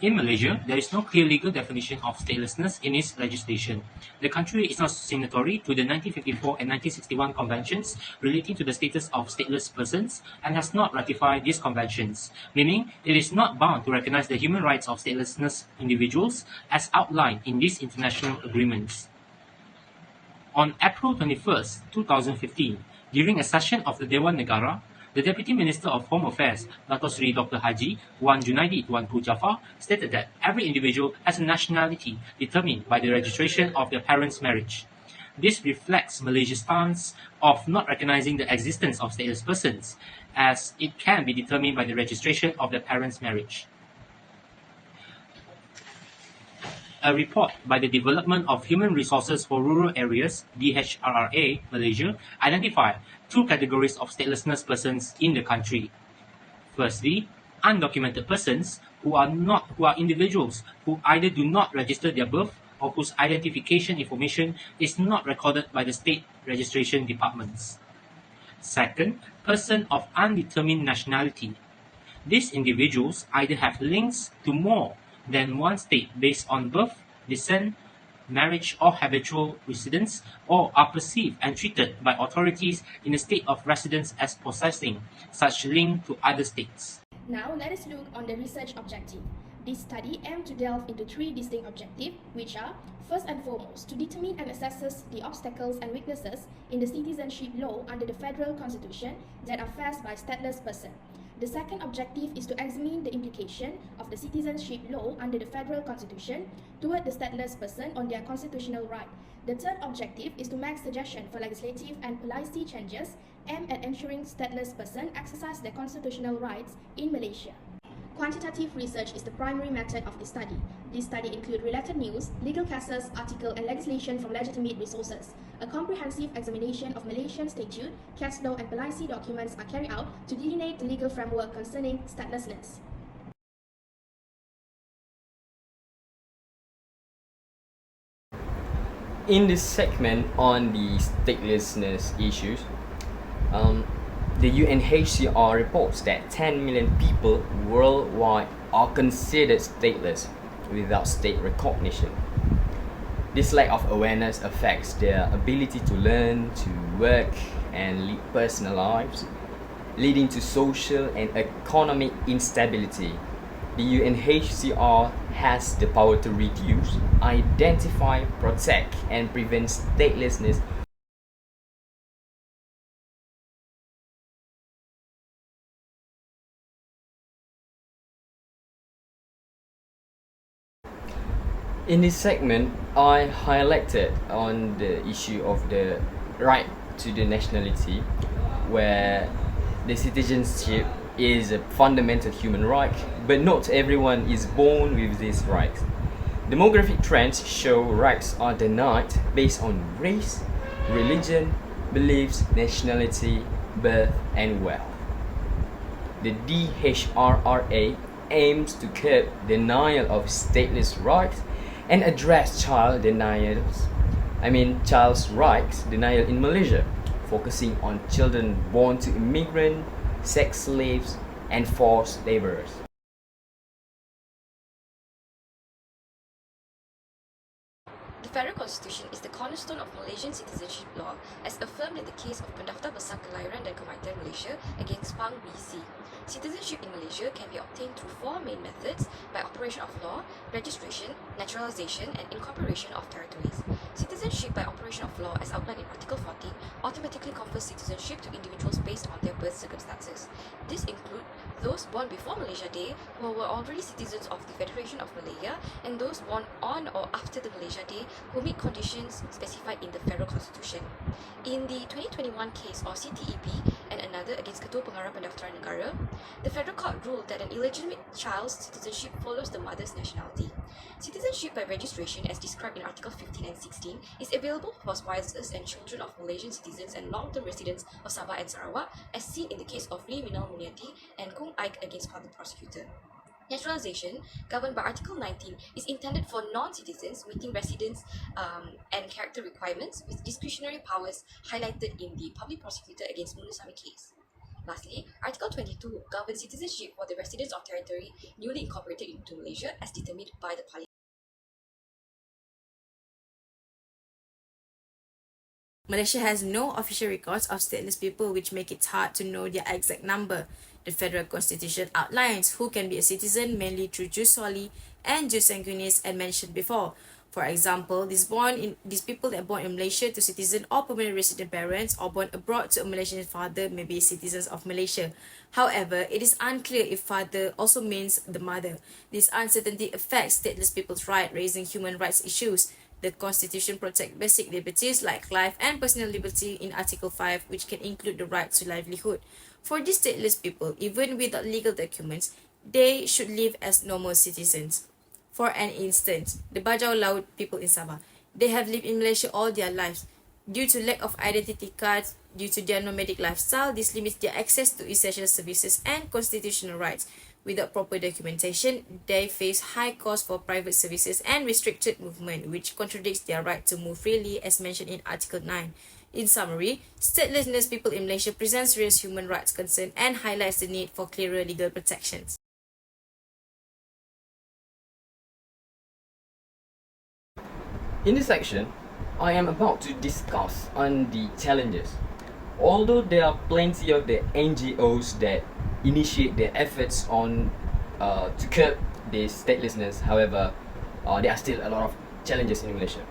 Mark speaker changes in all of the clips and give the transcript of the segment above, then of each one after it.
Speaker 1: In Malaysia, there is no clear legal definition of statelessness in its legislation. The country is not signatory to the 1954 and 1961 conventions relating to the status of stateless persons and has not ratified these conventions, meaning it is not bound to recognize the human rights of statelessness individuals as outlined in these international agreements. On April 21st, 2015, during a session of the Dewan Negara, the Deputy Minister of Home Affairs, Dato Sri Dr. Haji Wan Junaidi Tuanku Jaafar, stated that every individual has a nationality determined by the registration of their parents' marriage. This reflects Malaysia's stance of not recognizing the existence of stateless persons, as it can be determined by the registration of their parents' marriage. A report by the Development of Human Resources for Rural Areas (DHRRA) Malaysia identified two categories of statelessness persons in the country. Firstly, undocumented persons who are individuals who either do not register their birth or whose identification information is not recorded by the state registration departments. Second, person of undetermined nationality. These individuals either have links to more than one state based on birth, descent, marriage, or habitual residence, or are perceived and treated by authorities in the state of residence as possessing such link to other states.
Speaker 2: Now let us look on the research objective. This study aimed to delve into three distinct objectives, which are, first and foremost, to determine and assess the obstacles and weaknesses in the citizenship law under the Federal Constitution that are faced by stateless persons. The second objective is to examine the implication of the citizenship law under the Federal Constitution toward the stateless person on their constitutional right. The third objective is to make suggestions for legislative and policy changes aimed at ensuring stateless persons exercise their constitutional rights in Malaysia. Quantitative research is the primary method of this study. This study includes related news, legal cases, articles, and legislation from legitimate resources. A comprehensive examination of Malaysian statute, case law, and policy documents are carried out to delineate the legal framework concerning statelessness.
Speaker 3: In this segment on the statelessness issues, the UNHCR reports that 10 million people worldwide are considered stateless without state recognition. This lack of awareness affects their ability to learn, to work, and lead personal lives, leading to social and economic instability. The UNHCR has the power to reduce, identify, protect, and prevent statelessness. In this segment, I highlighted on the issue of the right to the nationality, where the citizenship is a fundamental human right, but not everyone is born with these rights. Demographic trends show rights are denied based on race, religion, beliefs, nationality, birth, and wealth. The DHRRA aims to curb denial of stateless rights and address child's rights denial in Malaysia, focusing on children born to immigrant, sex slaves, and forced laborers.
Speaker 4: The Federal Constitution is the cornerstone of Malaysian citizenship law, as affirmed in the case of Pendaftar Besar Kelahiran dan Kematian Malaysia against Pang BC. Citizenship in Malaysia can be obtained through four main methods: by operation of law, registration, naturalization, and incorporation of territories. Citizenship by operation of law, as outlined in Article 40, automatically confers citizenship to individuals based on their birth circumstances. These include those born before Malaysia Day who were already citizens of the Federation of Malaya, and those born on or after the Malaysia Day who meet conditions specified in the Federal Constitution. In the 2021 case of CTEB and another against Ketua Pengarah Pendaftaran Negara, the Federal Court ruled that an illegitimate child's citizenship follows the mother's nationality. Citizenship by registration, as described in Article 15 and 16, is available for spouses and children of Malaysian citizens and long-term residents of Sabah and Sarawak, as seen in the case of Lee Minal Muniati and Kung Aik against public prosecutor. Naturalization, governed by Article 19, is intended for non-citizens meeting residence and character requirements with discretionary powers highlighted in the public prosecutor against Munusami case. Lastly, Article 22 governs citizenship for the residents of territory newly incorporated into Malaysia as determined by the Parliament. Malaysia has no official records of stateless people, which make it hard to know their exact number. The federal constitution outlines who can be a citizen mainly through jus soli and jus sanguinis as mentioned before. For example, these people that are born in Malaysia to citizen or permanent resident parents or born abroad to a Malaysian father may be citizens of Malaysia. However, it is unclear if father also means the mother. This uncertainty affects stateless people's right, raising human rights issues. The Constitution protects basic liberties like life and personal liberty in Article 5, which can include the right to livelihood. For these stateless people, even without legal documents, they should live as normal citizens. For an instance, the Bajau Laut people in Sabah, they have lived in Malaysia all their lives. Due to lack of identity cards, due to their nomadic lifestyle, this limits their access to essential services and constitutional rights. Without proper documentation, they face high costs for private services and restricted movement, which contradicts their right to move freely as mentioned in Article 9. In summary, statelessness people in Malaysia presents serious human rights concern and highlights the need for clearer legal protections.
Speaker 3: In this section, I am about to discuss on the challenges. Although there are plenty of the NGOs that initiate their efforts on to curb this statelessness, however, there are still a lot of challenges in Malaysia.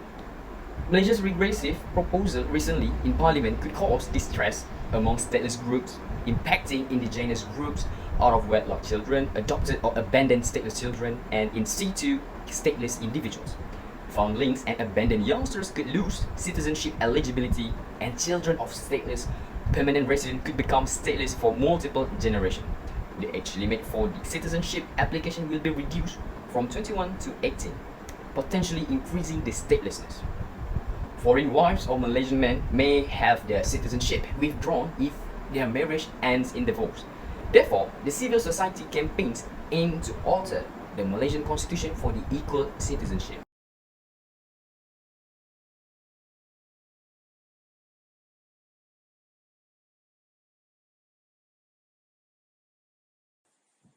Speaker 3: Malaysia's regressive proposal recently in Parliament could cause distress among stateless groups, impacting indigenous groups, out of wedlock children, adopted or abandoned stateless children, and in situ stateless individuals. Foundlings and abandoned youngsters could lose citizenship eligibility, and children of stateless permanent residents could become stateless for multiple generations. The age limit for the citizenship application will be reduced from 21 to 18, potentially increasing the statelessness. Foreign wives or Malaysian men may have their citizenship withdrawn if their marriage ends in divorce. Therefore, the civil society campaigns aim to alter the Malaysian constitution for the equal citizenship.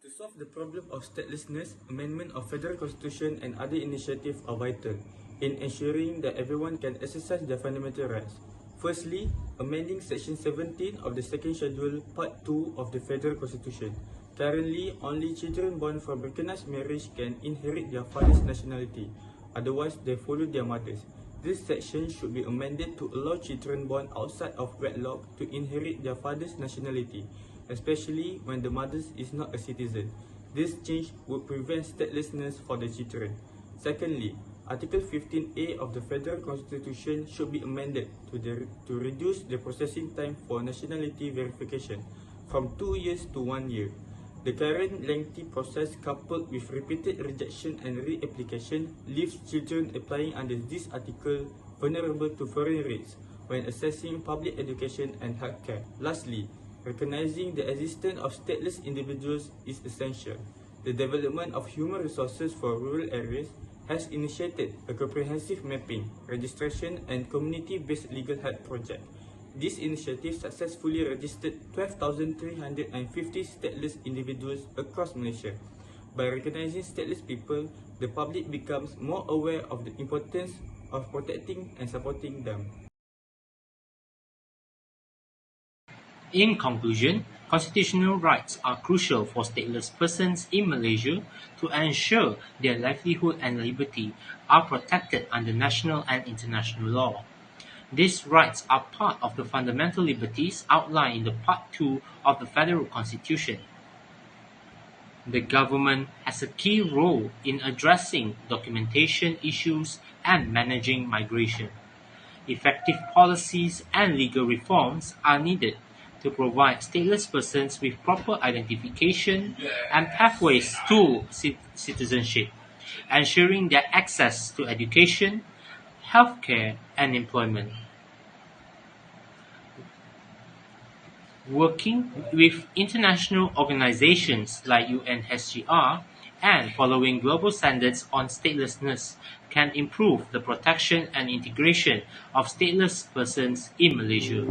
Speaker 5: To solve the problem of statelessness, amendment of federal constitution and other initiatives are vital in ensuring that everyone can exercise their fundamental rights. Firstly, amending Section 17 of the Second Schedule, Part 2 of the Federal Constitution. Currently, only children born from recognized marriage can inherit their father's nationality, otherwise they follow their mothers. This section should be amended to allow children born outside of wedlock to inherit their father's nationality, especially when the mother is not a citizen. This change would prevent statelessness for the children. Secondly, Article 15A of the Federal Constitution should be amended to reduce the processing time for nationality verification from 2 years to 1 year. The current lengthy process, coupled with repeated rejection and reapplication, leaves children applying under this article vulnerable to foreign rates when accessing public education and healthcare. Lastly, recognizing the existence of stateless individuals is essential. The development of human resources for rural areas has initiated a comprehensive mapping, registration, and community-based legal help project. This initiative successfully registered 12,350 stateless individuals across Malaysia. By recognizing stateless people, the public becomes more aware of the importance of protecting and supporting them.
Speaker 1: In conclusion, constitutional rights are crucial for stateless persons in Malaysia to ensure their livelihood and liberty are protected under national and international law. These rights are part of the fundamental liberties outlined in the Part 2 of the Federal Constitution. The government has a key role in addressing documentation issues and managing migration. Effective policies and legal reforms are needed to provide stateless persons with proper identification and pathways to citizenship, ensuring their access to education, healthcare, and employment. Working with international organizations like UNHCR and following global standards on statelessness can improve the protection and integration of stateless persons in Malaysia.